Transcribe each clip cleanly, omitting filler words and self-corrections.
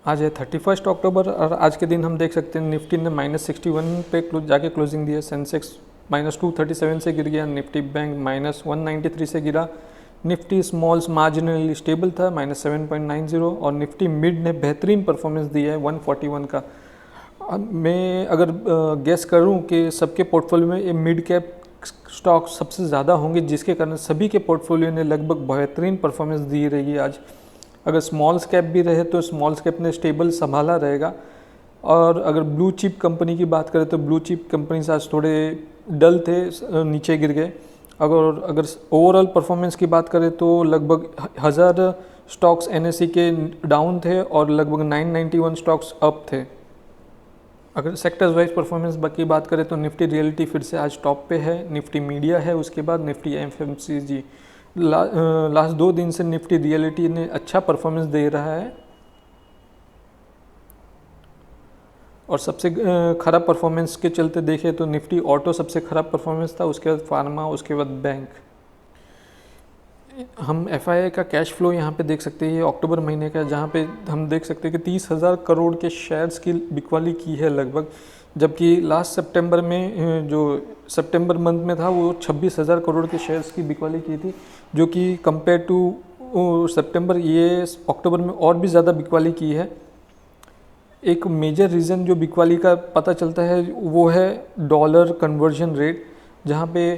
आज है 31 अक्टूबर और आज के दिन हम देख सकते हैं निफ्टी ने -61 पे जाके क्लोजिंग दिया। सेंसेक्स -237 से गिर गया। निफ्टी बैंक -193 से गिरा। निफ्टी स्मॉल्स मार्जिनली स्टेबल था -7.90 और निफ्टी मिड ने बेहतरीन परफॉर्मेंस दिया है 141 का। अब मैं अगर गेस करूं कि सबके पोर्टफोलियो में ये मिड कैप स्टॉक सबसे ज़्यादा होंगे, जिसके कारण सभी के पोर्टफोलियो ने लगभग बेहतरीन परफॉर्मेंस दी रही आज। अगर स्मॉल्स कैप भी रहे तो स्मॉल्स कैप ने स्टेबल संभाला रहेगा। और अगर ब्लू चिप कंपनी की बात करें तो ब्लू चिप कंपनी आज थोड़े डल थे, नीचे गिर गए। अगर ओवरऑल परफॉर्मेंस की बात करें तो लगभग 1000 स्टॉक्स एनएसई के डाउन थे और लगभग 991 स्टॉक्स अप थे। अगर सेक्टर्स वाइज परफॉर्मेंस की बात करें तो निफ्टी रियलिटी फिर से आज टॉप पे है, निफ्टी मीडिया है, उसके बाद निफ्टी एफएमसीजी। लास्ट 2 दिन से निफ्टी रियलिटी ने अच्छा परफॉर्मेंस दे रहा है और सबसे खराब परफॉर्मेंस के चलते देखें तो निफ्टी ऑटो सबसे खराब परफॉर्मेंस था, उसके बाद फार्मा, उसके बाद बैंक। हम एफआईआई का कैश फ्लो यहाँ पे देख सकते हैं अक्टूबर महीने का, जहाँ पे हम देख सकते हैं कि 30,000 करोड़ के शेयर्स की बिकवाली की है लगभग, जबकि लास्ट सितंबर में जो सितंबर मंथ में था वो 26,000 करोड़ के शेयर्स की बिकवाली की थी, जो कि कंपेयर टू सितंबर ये अक्टूबर में और भी ज़्यादा बिकवाली की है। एक मेजर रीज़न जो बिकवाली का पता चलता है वो है डॉलर कन्वर्जन रेट, जहाँ पे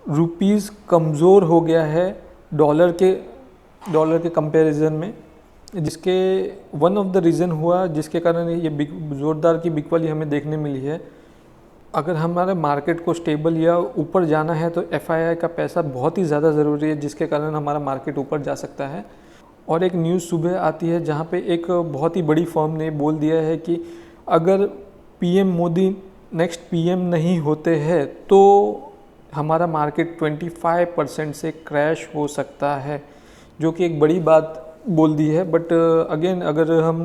रुपीज़ कमज़ोर हो गया है डॉलर के कंपैरिजन में, जिसके वन ऑफ द रीज़न हुआ जिसके कारण ये ज़ोरदार की बिकवाली हमें देखने मिली है। अगर हमारे मार्केट को स्टेबल या ऊपर जाना है तो एफआईआई का पैसा बहुत ही ज़्यादा ज़रूरी है, जिसके कारण हमारा मार्केट ऊपर जा सकता है। और एक न्यूज़ सुबह आती है जहाँ पे एक बहुत ही बड़ी फर्म ने बोल दिया है कि अगर पीएम मोदी नेक्स्ट पीएम नहीं होते हैं तो हमारा मार्केट 25% से क्रैश हो सकता है, जो कि एक बड़ी बात बोल दी है। बट अगेन अगर हम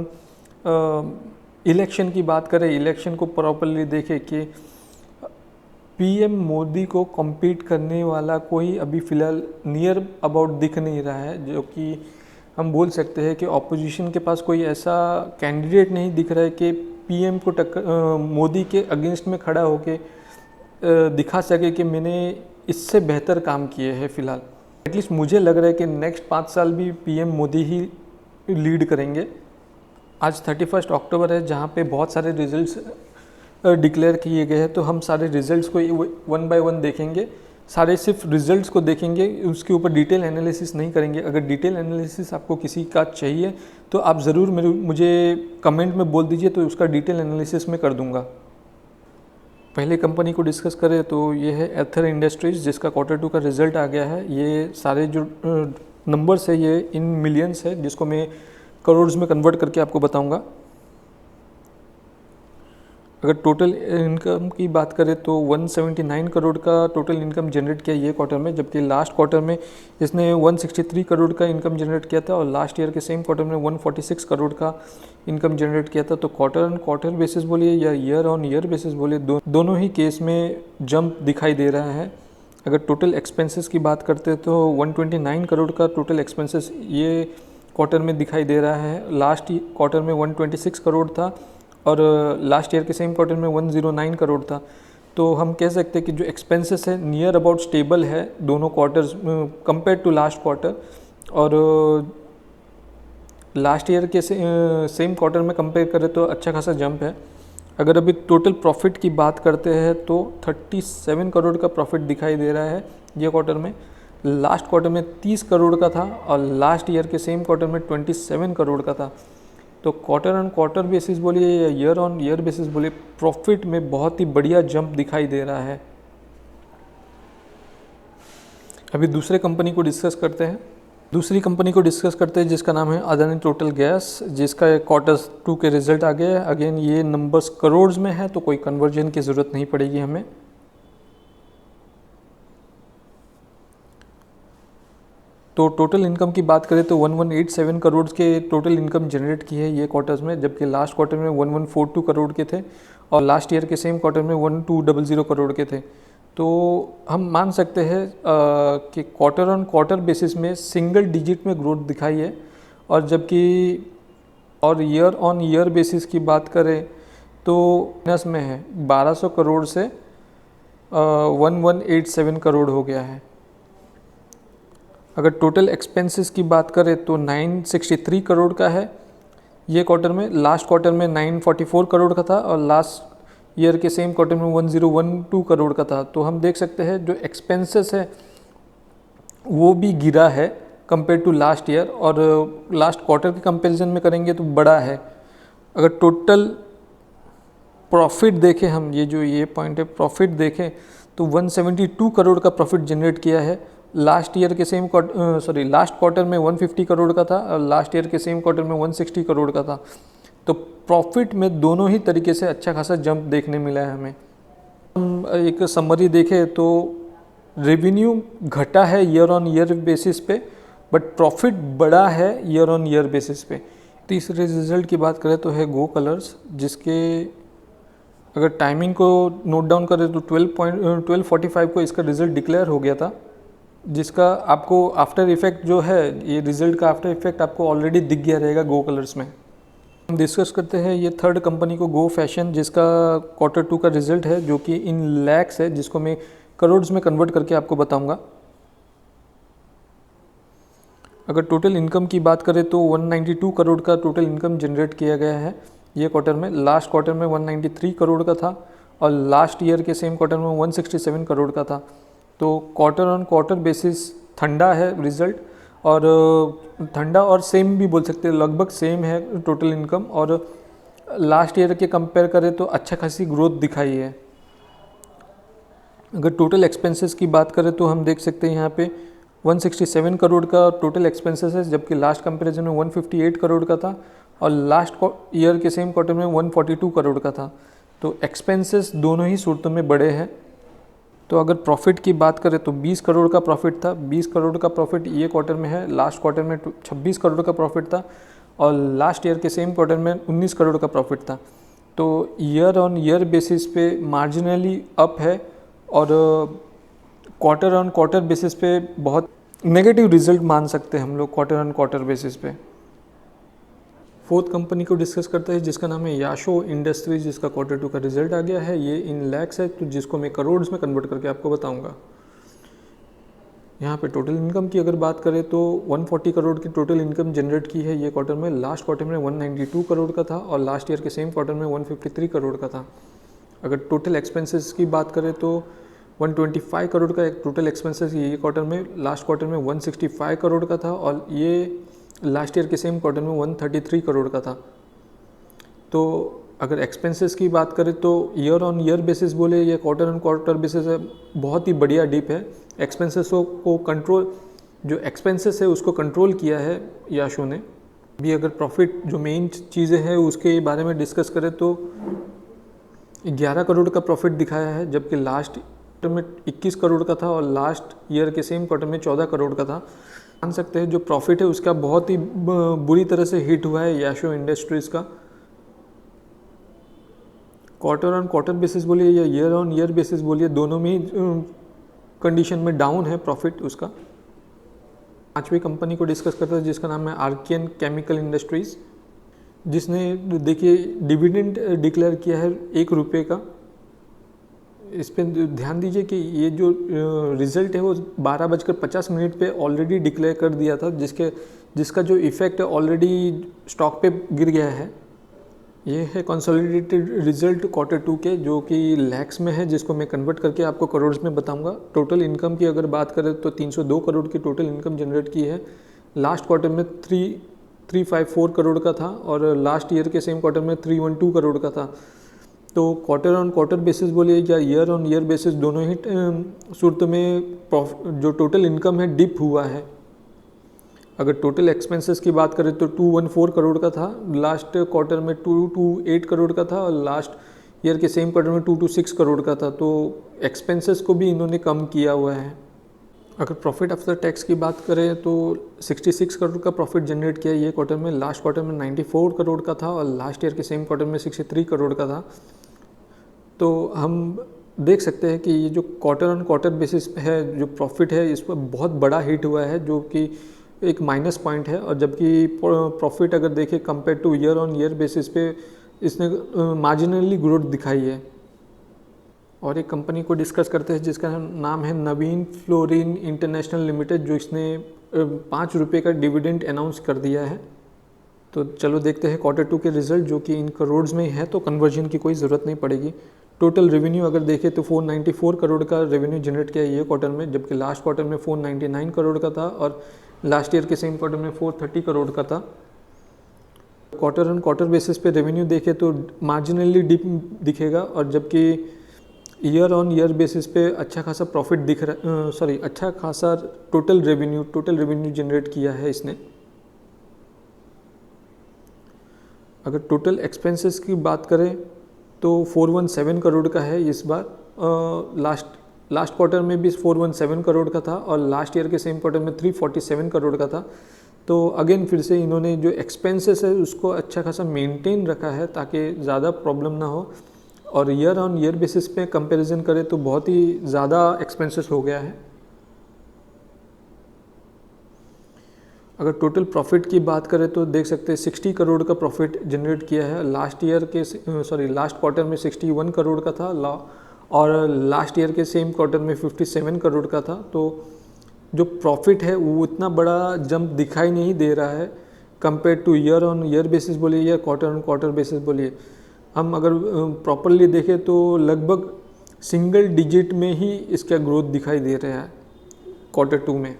इलेक्शन की बात करें, इलेक्शन को प्रॉपरली देखें कि पीएम मोदी को कम्पीट करने वाला कोई अभी फ़िलहाल नियर अबाउट दिख नहीं रहा है, जो कि हम बोल सकते हैं कि ऑपोजिशन के पास कोई ऐसा कैंडिडेट नहीं दिख रहा है कि पीएम को मोदी के अगेंस्ट में खड़ा होके दिखा सके कि मैंने इससे बेहतर काम किए हैं। फ़िलहाल एटलीस्ट मुझे लग रहा है कि नेक्स्ट 5 साल भी पीएम मोदी ही लीड करेंगे। आज 31 अक्टूबर है, जहाँ पे बहुत सारे रिजल्ट्स डिक्लेयर किए गए हैं, तो हम सारे रिजल्ट्स को 1 बाय 1 देखेंगे। सारे सिर्फ रिजल्ट्स को देखेंगे, उसके ऊपर डिटेल एनालिसिस नहीं करेंगे। अगर डिटेल एनालिसिस आपको किसी का चाहिए तो आप ज़रूर मुझे कमेंट में बोल दीजिए, तो उसका डिटेल एनालिसिस मैं कर दूंगा। पहले कंपनी को डिस्कस करें तो ये है एथर इंडस्ट्रीज़, जिसका Q2 का रिज़ल्ट आ गया है। ये सारे जो नंबर्स है ये इन मिलियंस है, जिसको मैं करोड़ में कन्वर्ट करके आपको बताऊंगा। अगर टोटल इनकम की बात करें तो 179 करोड़ का टोटल इनकम जनरेट किया ये क्वार्टर में, जबकि लास्ट क्वार्टर में इसने 163 करोड़ का इनकम जनरेट किया था और लास्ट ईयर के सेम क्वार्टर में 146 करोड़ का इनकम जनरेट किया था। तो क्वार्टर ऑन क्वार्टर बेसिस बोलिए या ईयर ऑन ईयर बेसिस बोलिए, दोनों ही केस में जंप दिखाई दे रहा है। अगर टोटल एक्सपेंसेस की बात करते हैं तो 129 करोड़ का टोटल एक्सपेंसेस ये क्वार्टर में दिखाई दे रहा है। लास्ट क्वार्टर में 126 करोड़ था और लास्ट ईयर के सेम क्वार्टर में 109 करोड़ था। तो हम कह सकते हैं कि जो एक्सपेंसेस है नियर अबाउट स्टेबल है दोनों quarters compare to last quarter, और लास्ट ईयर के सेम क्वार्टर में कंपेयर करें तो अच्छा खासा जंप है। अगर अभी टोटल प्रॉफिट की बात करते हैं तो 37 करोड़ का प्रॉफिट दिखाई दे रहा है ये क्वार्टर में। लास्ट क्वार्टर में 30 करोड़ का था और लास्ट ईयर के सेम क्वार्टर में 27 करोड़ का था। तो क्वार्टर ऑन क्वार्टर बेसिस बोलिए या ईयर ऑन ईयर बेसिस बोलिए, प्रॉफिट में बहुत ही बढ़िया जंप दिखाई दे रहा है। अभी दूसरी कंपनी को डिस्कस करते हैं जिसका नाम है अदानी टोटल गैस, जिसका Q2 के रिजल्ट आ गया है। अगेन ये नंबर्स करोड़ में है तो कोई कन्वर्जन की ज़रूरत नहीं पड़ेगी हमें। तो टोटल इनकम की बात करें तो 1187 करोड़ के टोटल इनकम जनरेट की है ये क्वार्टर्स में, जबकि लास्ट क्वार्टर में 1142 करोड़ के थे और लास्ट ईयर के सेम क्वार्टर में 1200 करोड़ के थे। तो हम मान सकते हैं कि क्वार्टर ऑन क्वार्टर बेसिस में सिंगल डिजिट में ग्रोथ दिखाई है, और जबकि और ईयर ऑन ईयर बेसिस की बात करें तो माइनस में है, 1200 करोड़ से 1187 करोड़ हो गया है। अगर टोटल एक्सपेंसेस की बात करें तो 963 करोड़ का है ये क्वार्टर में, लास्ट क्वार्टर में 944 करोड़ का था और लास्ट ईयर के सेम क्वार्टर में 1012 करोड़ का था। तो हम देख सकते हैं जो एक्सपेंसेस है वो भी गिरा है कंपेयर टू लास्ट ईयर, और लास्ट क्वार्टर के कंपैरिजन में करेंगे तो बड़ा है। अगर टोटल प्रॉफिट देखें हम, ये पॉइंट है, प्रॉफिट देखें तो 172 करोड़ का प्रॉफिट जनरेट किया है। लास्ट ईयर के सेम लास्ट क्वार्टर में 150 करोड़ का था और लास्ट ईयर के सेम क्वार्टर में 160 करोड़ का था। तो प्रॉफिट में दोनों ही तरीके से अच्छा खासा जंप देखने मिला है हमें। हम एक समरी देखें तो रेवेन्यू घटा है ईयर ऑन ईयर बेसिस पे, बट प्रॉफिट बढ़ा है ईयर ऑन ईयर बेसिस पे। तीसरे रिजल्ट की बात करें तो है गो कलर्स, जिसके अगर टाइमिंग को नोट डाउन करें तो 12:45 को इसका रिजल्ट डिक्लेयर हो गया था, जिसका आपको आफ्टर इफेक्ट जो है, ये रिजल्ट का आफ्टर इफेक्ट आपको ऑलरेडी दिख गया रहेगा गो कलर्स में। हम डिस्कस करते हैं ये थर्ड कंपनी को, गो फैशन, जिसका Q2 का रिजल्ट है जो कि इन लैक्स है, जिसको मैं करोड़ में कन्वर्ट करके आपको बताऊंगा। अगर टोटल इनकम की बात करें तो 192 करोड़ का टोटल इनकम जनरेट किया गया है ये क्वार्टर में। लास्ट क्वार्टर में 193 करोड़ का था और लास्ट ईयर के सेम क्वार्टर में 167 करोड़ का था। तो क्वार्टर ऑन क्वार्टर बेसिस ठंडा है रिजल्ट, और ठंडा और सेम भी बोल सकते हैं, लगभग सेम है टोटल इनकम, और लास्ट ईयर के कंपेयर करें तो अच्छा खासी ग्रोथ दिखाई है। अगर टोटल एक्सपेंसेस की बात करें तो हम देख सकते हैं यहाँ पे 167 करोड़ का टोटल एक्सपेंसेस है, जबकि लास्ट कंपैरिजन में 158 करोड़ का था और लास्ट ईयर के सेम क्वार्टर में 142 करोड़ का था। तो एक्सपेंसेस दोनों ही सूरतों में बड़े हैं। तो अगर प्रॉफिट की बात करें तो 20 करोड़ का प्रॉफिट था, 20 करोड़ का प्रॉफिट ये क्वार्टर में है। लास्ट क्वार्टर में 26 करोड़ का प्रॉफिट था और लास्ट ईयर के सेम क्वार्टर में 19 करोड़ का प्रॉफिट था। तो ईयर ऑन ईयर बेसिस पे मार्जिनली अप है, और क्वार्टर ऑन क्वार्टर बेसिस पे बहुत नेगेटिव रिजल्ट मान सकते हैं हम लोग क्वार्टर ऑन क्वार्टर बेसिस पे। फोर्थ कंपनी को डिस्कस करते हैं जिसका नाम है याशो इंडस्ट्रीज, जिसका Q2 का रिजल्ट आ गया है। ये इन लैक्स है, तो जिसको मैं करोड़ में कन्वर्ट करके आपको बताऊंगा। यहाँ पे टोटल इनकम की अगर बात करें तो 140 करोड़ की टोटल इनकम जनरेट की है ये क्वार्टर में। लास्ट क्वार्टर में 192 करोड़ का था और लास्ट ईयर के सेम क्वार्टर में 153 करोड़ का था। अगर टोटल एक्सपेंसेस की बात करें तो 125 करोड़ का एक टोटल एक्सपेंसेस ये क्वार्टर में, लास्ट क्वार्टर में 165 करोड़ का था और ये लास्ट ईयर के सेम क्वार्टर में 133 करोड़ का था। तो अगर एक्सपेंसेस की बात करें तो ईयर ऑन ईयर बेसिस बोले या क्वार्टर ऑन क्वार्टर बेसिस है, बहुत ही बढ़िया डिप है। एक्सपेंसेस को कंट्रोल, जो एक्सपेंसेस है उसको कंट्रोल किया है याशो ने भी। अगर प्रॉफिट जो मेन चीज़ें हैं उसके बारे में डिस्कस करें तो 11 करोड़ का प्रॉफिट दिखाया है, जबकि लास्ट क्वार्टर में 21 करोड़ का था और लास्ट ईयर के सेम क्वार्टर में 14 करोड़ का था। मान सकते हैं जो प्रॉफिट है उसका बहुत ही बुरी तरह से हिट हुआ है याशो इंडस्ट्रीज का। क्वार्टर ऑन क्वार्टर बेसिस बोलिए या ईयर ऑन ईयर बेसिस बोलिए, दोनों में कंडीशन में डाउन है प्रॉफिट उसका। पांचवी कंपनी को डिस्कस करते हैं जिसका नाम है आर्कियन केमिकल इंडस्ट्रीज, जिसने देखिए डिविडेंड डिक्लेयर किया है ₹1 का। इस पर ध्यान दीजिए कि ये जो रिज़ल्ट है वो 12:50 पे ऑलरेडी डिक्लेयर कर दिया था, जिसका जो इफ़ेक्ट है ऑलरेडी स्टॉक पे गिर गया है। ये है कंसोलिडेटेड रिजल्ट Q2 के, जो कि लैक्स में है, जिसको मैं कन्वर्ट करके आपको करोड़ में बताऊंगा। टोटल इनकम की अगर बात करें तो 302 करोड़ की टोटल इनकम जनरेट की है। लास्ट क्वार्टर में 354 करोड़ का था और लास्ट ईयर के सेम क्वार्टर में 312 करोड़ का था। तो क्वार्टर ऑन क्वार्टर बेसिस बोलिए या ईयर ऑन ईयर बेसिस, दोनों ही सूरत में जो टोटल इनकम है डिप हुआ है। अगर टोटल एक्सपेंसेस की बात करें तो 214 करोड़ का था, लास्ट क्वार्टर में 228 करोड़ का था और लास्ट ईयर के सेम क्वार्टर में 226 करोड़ का था। तो एक्सपेंसेस को भी इन्होंने कम किया हुआ है। अगर प्रॉफिट आफ्टर टैक्स की बात करें तो 66 करोड़ का प्रॉफिट जनरेट किया ये क्वार्टर में। लास्ट क्वार्टर में 94 करोड़ का था और लास्ट ईयर के सेम क्वार्टर में 63 करोड़ का था। तो हम देख सकते हैं कि ये जो क्वार्टर ऑन क्वार्टर बेसिस है जो प्रॉफिट है, इस पर बहुत बड़ा हिट हुआ है, जो कि एक माइनस पॉइंट है, और जबकि प्रॉफिट अगर देखें compare two year on year basis पे इसने मार्जिनली ग्रोथ दिखाई है। और एक कंपनी को डिस्कस करते हैं जिसका नाम है नवीन फ्लोरिन इंटरनेशनल लिमिटेड, जो इसने 5 रुपये का डिविडेंड अनाउंस कर दिया है। तो चलो देखते हैं Q2 के रिजल्ट, जो कि इन करोड़ में है, तो कन्वर्जन की कोई ज़रूरत नहीं पड़ेगी। टोटल रेवेन्यू अगर देखें तो 494 करोड़ का रेवेन्यू जनरेट किया ये क्वार्टर में, जबकि लास्ट क्वार्टर में 499 करोड़ का था और लास्ट ईयर के सेम क्वार्टर में 430 करोड़ का था। क्वार्टर ऑन क्वार्टर बेसिस पे रेवेन्यू देखें तो मार्जिनली डिप दिखेगा, और जबकि ईयर ऑन ईयर बेसिस पे अच्छा खासा प्रॉफिट दिख रहा, अच्छा खासा टोटल रेवेन्यू जनरेट किया है इसने। अगर टोटल एक्सपेंसेस की बात करें तो 417 करोड़ का है इस बार। लास्ट क्वार्टर में भी 417 करोड़ का था और लास्ट ईयर के सेम क्वार्टर में 347 करोड़ का था। तो अगेन फिर से इन्होंने जो एक्सपेंसेस है उसको अच्छा खासा मेंटेन रखा है ताकि ज़्यादा प्रॉब्लम ना हो, और ईयर ऑन ईयर बेसिस पे कंपैरिजन करें तो बहुत ही ज़्यादा एक्सपेंसेस हो गया है। अगर टोटल प्रॉफिट की बात करें तो देख सकते हैं 60 करोड़ का प्रॉफिट जनरेट किया है। लास्ट क्वार्टर में 61 करोड़ का था और लास्ट ईयर के सेम क्वार्टर में 57 करोड़ का था। तो जो प्रॉफिट है वो इतना बड़ा जंप दिखाई नहीं दे रहा है compare two year on year basis बोलिए या क्वार्टर ऑन क्वार्टर बेसिस बोलिए। हम अगर प्रॉपरली देखें तो लगभग सिंगल डिजिट में ही इसका ग्रोथ दिखाई दे रहा है Q2 में।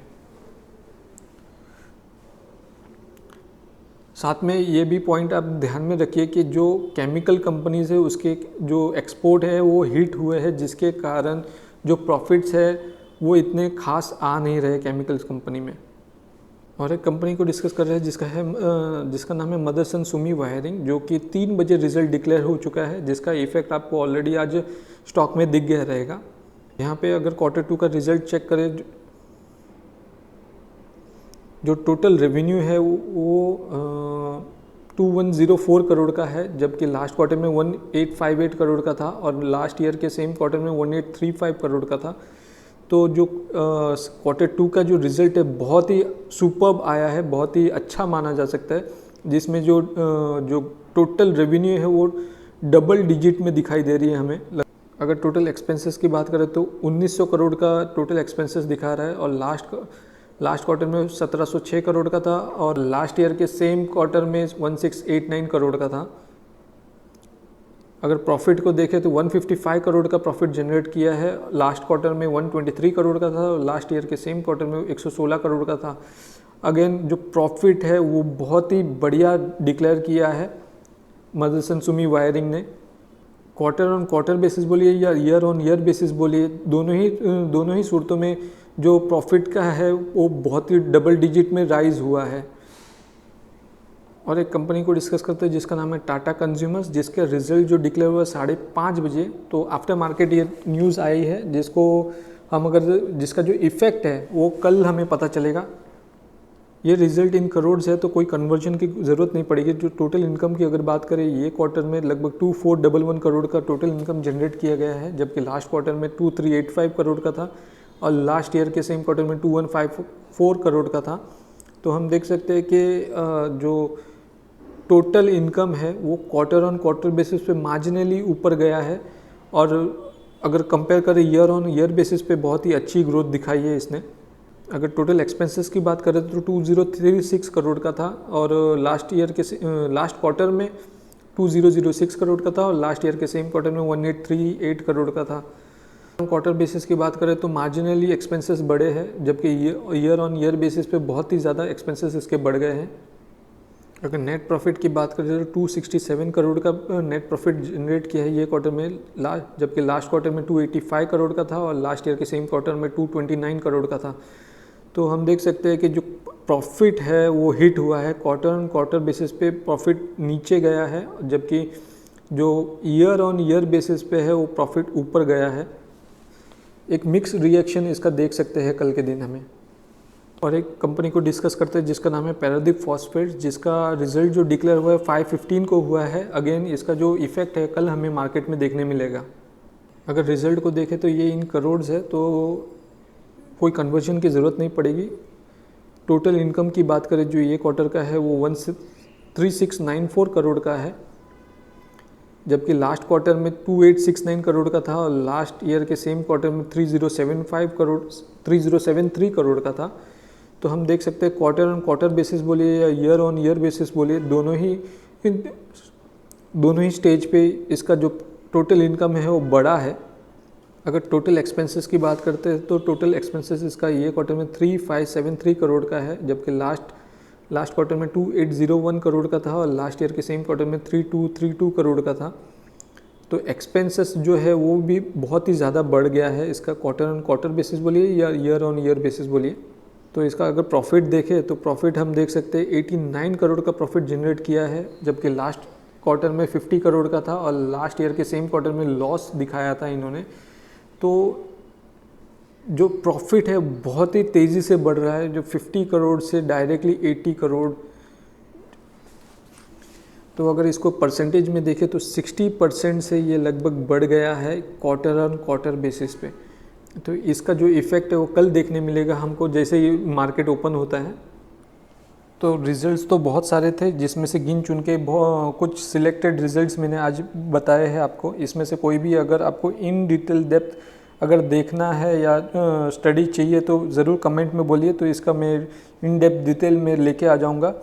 साथ में ये भी पॉइंट आप ध्यान में रखिए कि जो केमिकल कंपनीज है उसके जो एक्सपोर्ट है वो हिट हुए हैं, जिसके कारण जो प्रॉफिट्स है वो इतने खास आ नहीं रहे केमिकल्स कंपनी में। और एक कंपनी को डिस्कस कर रहे हैं जिसका नाम है मदरसन सुमी वायरिंग, जो कि 3 बजे रिजल्ट डिक्लेयर हो चुका है, जिसका इफेक्ट आपको ऑलरेडी आज स्टॉक में दिख गया रहेगा। यहाँ पे अगर Q2 का रिजल्ट चेक करें, जो टोटल रेवेन्यू है वो 2104 करोड़ का है, जबकि लास्ट क्वार्टर में 1858 करोड़ का था और लास्ट ईयर के सेम क्वार्टर में 1835 करोड़ का था। तो जो Q2 का जो रिज़ल्ट है बहुत ही सुपर्ब आया है, बहुत ही अच्छा माना जा सकता है, जिसमें जो टोटल रेवेन्यू है वो डबल डिजिट में दिखाई दे रही है हमें। अगर टोटल एक्सपेंसेस की बात करें तो 1900 करोड़ का टोटल एक्सपेंसेस दिखा रहा है और लास्ट क्वार्टर में 1706 करोड़ का था और लास्ट ईयर के सेम क्वार्टर में 1689 करोड़ का था। अगर प्रॉफिट को देखें तो 155 करोड़ का प्रॉफिट जनरेट किया है, लास्ट क्वार्टर में 123 करोड़ का था और लास्ट ईयर के सेम क्वार्टर में 116 करोड़ का था। अगेन जो प्रॉफिट है वो बहुत ही बढ़िया डिक्लेयर किया है मदरसन सुमी वायरिंग ने। क्वार्टर ऑन क्वार्टर बेसिस बोलिए या ईयर ऑन ईयर बेसिस बोलिए, दोनों ही सूरतों में जो प्रॉफिट का है वो बहुत ही डबल डिजिट में राइज हुआ है। और एक कंपनी को डिस्कस करते हैं जिसका नाम है टाटा कंज्यूमर्स, जिसका रिजल्ट जो डिक्लेयर हुआ 5:30 बजे। तो आफ्टर मार्केट ये न्यूज़ आई है जिसका जो इफ़ेक्ट है वो कल हमें पता चलेगा। ये रिजल्ट इन करोड़ है तो कोई कन्वर्जन की ज़रूरत नहीं पड़ेगी। जो टोटल इनकम की अगर बात करें, ये क्वार्टर में लगभग 2411 करोड़ का टोटल इनकम जनरेट किया गया है, जबकि लास्ट क्वार्टर में 2385 करोड़ का था और लास्ट ईयर के सेम क्वार्टर में 2154 करोड़ का था। तो हम देख सकते हैं कि जो टोटल इनकम है वो क्वार्टर ऑन क्वार्टर बेसिस पे मार्जिनली ऊपर गया है, और अगर कंपेयर करें ईयर ऑन ईयर बेसिस पे बहुत ही अच्छी ग्रोथ दिखाई है इसने। अगर टोटल एक्सपेंसेस की बात करें तो 2036 करोड़ का था और लास्ट क्वार्टर में 2006 करोड़ का था और लास्ट ईयर के सेम क्वार्टर में 1838 करोड़ का था। क्वार्टर बेसिस की बात करें तो मार्जिनली एक्सपेंसेस बढ़े हैं, जबकि ईयर ऑन ईयर बेसिस पे बहुत ही ज़्यादा एक्सपेंसेस इसके बढ़ गए हैं। अगर नेट प्रॉफिट की बात करें तो 267 करोड़ का नेट प्रॉफिट जनरेट किया है ये क्वार्टर में, जबकि लास्ट क्वार्टर में 285 करोड़ का था और लास्ट ईयर के सेम क्वार्टर में 229 करोड़ का था। तो हम देख सकते हैं कि जो प्रॉफिट है वो हिट हुआ है, क्वार्टर ऑन क्वार्टर बेसिस पे प्रॉफिट नीचे गया है, जबकि जो ईयर ऑन ईयर बेसिस पे है वो प्रॉफिट ऊपर गया है। एक मिक्स रिएक्शन इसका देख सकते हैं कल के दिन हमें। और एक कंपनी को डिस्कस करते हैं जिसका नाम है पैरादीप फॉस्फेट्स, जिसका रिजल्ट जो डिक्लेयर हुआ है 5:15 को हुआ है। अगेन इसका जो इफेक्ट है कल हमें मार्केट में देखने मिलेगा। अगर रिजल्ट को देखें तो ये इन करोड़ है तो कोई कन्वर्जन की ज़रूरत नहीं पड़ेगी। टोटल इनकम की बात करें जो ये क्वार्टर का है वो 3694 करोड़ का है, जबकि लास्ट क्वार्टर में 2869 करोड़ का था और लास्ट ईयर के सेम क्वार्टर में 3073 करोड़ का था। तो हम देख सकते हैं क्वार्टर ऑन क्वार्टर बेसिस बोलिए या ईयर ऑन ईयर बेसिस बोलिए, दोनों ही स्टेज पे इसका जो टोटल इनकम है वो बड़ा है। अगर टोटल एक्सपेंसेस की बात करते हैं तो टोटल एक्सपेंसेस इसका ये क्वार्टर में 3573 करोड़ का है, जबकि लास्ट क्वार्टर में 2801 करोड़ का था और लास्ट ईयर के सेम क्वार्टर में 3232 करोड़ का था। तो एक्सपेंसेस जो है वो भी बहुत ही ज़्यादा बढ़ गया है इसका, क्वार्टर ऑन क्वार्टर बेसिस बोलिए या ईयर ऑन ईयर बेसिस बोलिए। तो इसका अगर प्रॉफिट देखें तो प्रॉफिट हम देख सकते हैं 89 करोड़ का प्रॉफिट जनरेट किया है, जबकि लास्ट क्वार्टर में 50 करोड़ का था और लास्ट ईयर के सेम क्वार्टर में लॉस दिखाया था इन्होंने। तो जो प्रॉफिट है बहुत ही तेज़ी से बढ़ रहा है, जो 50 करोड़ से डायरेक्टली 80 करोड़। तो अगर इसको परसेंटेज में देखें तो 60% से ये लगभग बढ़ गया है क्वार्टर ऑन क्वार्टर बेसिस पे। तो इसका जो इफ़ेक्ट है वो कल देखने मिलेगा हमको जैसे ही मार्केट ओपन होता है। तो रिज़ल्ट्स तो बहुत सारे थे, जिसमें से गिन चुन के कुछ सिलेक्टेड रिज़ल्ट्स मैंने आज बताए हैं आपको। इसमें से कोई भी अगर आपको इन डिटेल डेप्थ अगर देखना है या स्टडी चाहिए तो ज़रूर कमेंट में बोलिए, तो इसका मैं इन डेप्थ डिटेल में लेके आ जाऊँगा।